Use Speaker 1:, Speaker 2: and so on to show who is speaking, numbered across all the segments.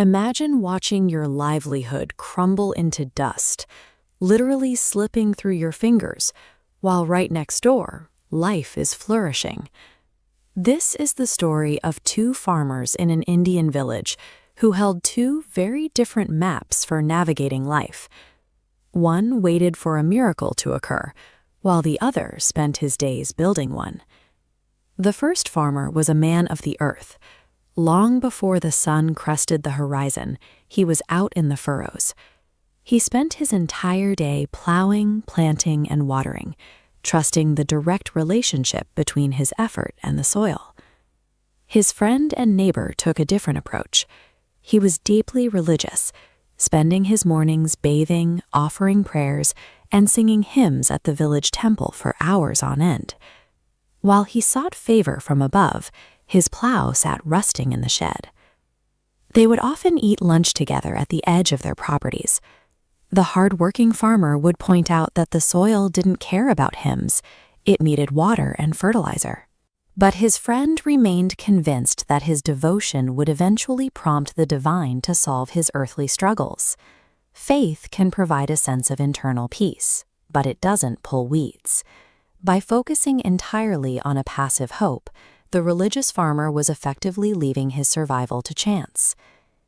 Speaker 1: Imagine watching your livelihood crumble into dust, literally slipping through your fingers, while right next door, life is flourishing. This is the story of two farmers in an Indian village who held two very different maps for navigating life. One waited for a miracle to occur, while the other spent his days building one. The first farmer was a man of the earth. Long before the sun crested the horizon, he was out in the furrows. He spent his entire day plowing, planting, and watering, trusting the direct relationship between his effort and the soil. His friend and neighbor took a different approach. He was deeply religious, spending his mornings bathing, offering prayers, and singing hymns at the village temple for hours on end. While he sought favor from above, his plow sat rusting in the shed. They would often eat lunch together at the edge of their properties. The hard-working farmer would point out that the soil didn't care about hymns, it needed water and fertilizer. But his friend remained convinced that his devotion would eventually prompt the divine to solve his earthly struggles. Faith can provide a sense of internal peace, but it doesn't pull weeds. By focusing entirely on a passive hope, the religious farmer was effectively leaving his survival to chance.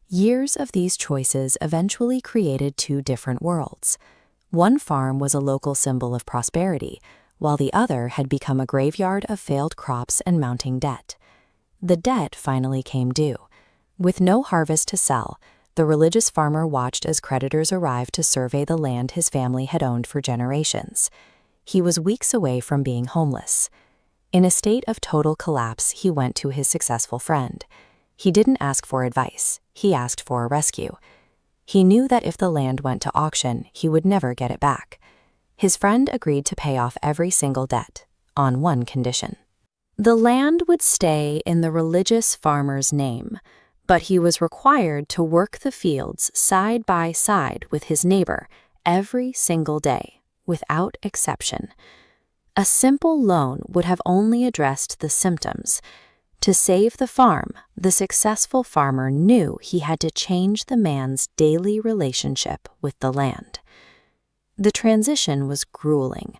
Speaker 1: Years of these choices eventually created two different worlds. One farm was a local symbol of prosperity, while the other had become a graveyard of failed crops and mounting debt. The debt finally came due. With no harvest to sell, the religious farmer watched as creditors arrived to survey the land his family had owned for generations. He was weeks away from being homeless. In a state of total collapse, he went to his successful friend. He didn't ask for advice, he asked for a rescue. He knew that if the land went to auction, he would never get it back. His friend agreed to pay off every single debt, on one condition. The land would stay in the religious farmer's name, but he was required to work the fields side by side with his neighbor every single day, without exception. A simple loan would have only addressed the symptoms. To save the farm, the successful farmer knew he had to change the man's daily relationship with the land. The transition was grueling.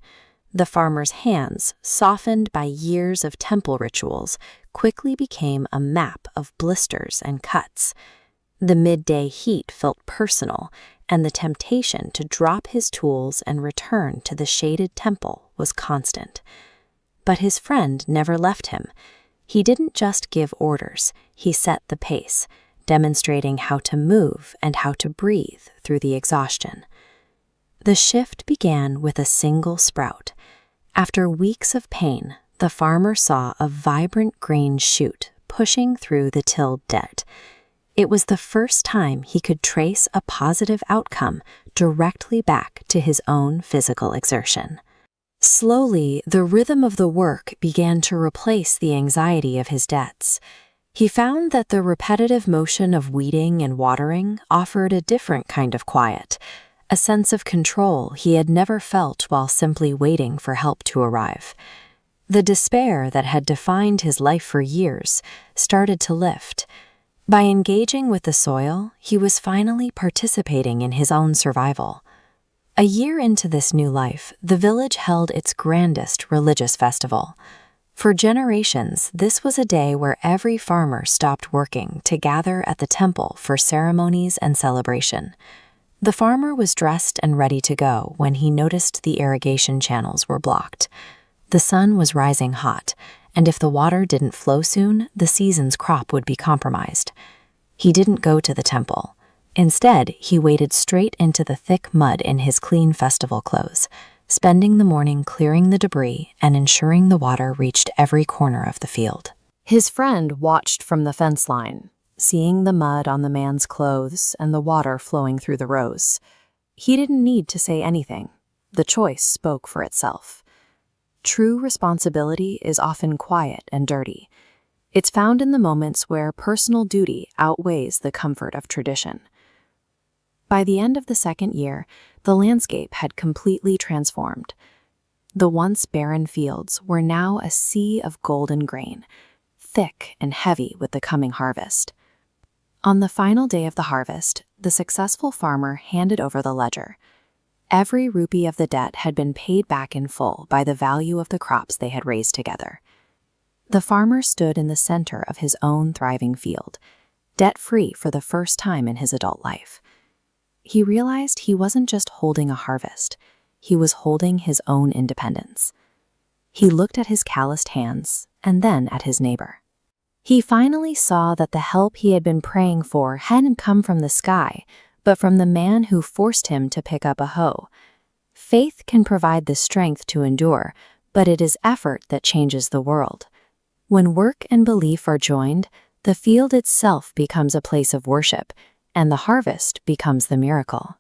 Speaker 1: The farmer's hands, softened by years of temple rituals, quickly became a map of blisters and cuts. The midday heat felt personal, and the temptation to drop his tools and return to the shaded temple was constant. But his friend never left him. He didn't just give orders, he set the pace, demonstrating how to move and how to breathe through the exhaustion. The shift began with a single sprout. After weeks of pain, the farmer saw a vibrant green shoot pushing through the tilled dirt. It was the first time he could trace a positive outcome directly back to his own physical exertion. Slowly, the rhythm of the work began to replace the anxiety of his debts. He found that the repetitive motion of weeding and watering offered a different kind of quiet, a sense of control he had never felt while simply waiting for help to arrive. The despair that had defined his life for years started to lift. By engaging with the soil, he was finally participating in his own survival. A year into this new life, the village held its grandest religious festival. For generations, this was a day where every farmer stopped working to gather at the temple for ceremonies and celebration. The farmer was dressed and ready to go when he noticed the irrigation channels were blocked. The sun was rising hot, and if the water didn't flow soon, the season's crop would be compromised. He didn't go to the temple. Instead, he waded straight into the thick mud in his clean festival clothes, spending the morning clearing the debris and ensuring the water reached every corner of the field. His friend watched from the fence line, seeing the mud on the man's clothes and the water flowing through the rows. He didn't need to say anything. The choice spoke for itself. True responsibility is often quiet and dirty. It's found in the moments where personal duty outweighs the comfort of tradition. By the end of the second year, the landscape had completely transformed. The once barren fields were now a sea of golden grain, thick and heavy with the coming harvest. On the final day of the harvest, the successful farmer handed over the ledger. Every rupee of the debt had been paid back in full by the value of the crops they had raised together. The farmer stood in the center of his own thriving field, debt-free for the first time in his adult life. He realized he wasn't just holding a harvest, he was holding his own independence. He looked at his calloused hands and then at his neighbor. He finally saw that the help he had been praying for hadn't come from the sky, but from the man who forced him to pick up a hoe. Faith can provide the strength to endure, but it is effort that changes the world. When work and belief are joined, the field itself becomes a place of worship, and the harvest becomes the miracle.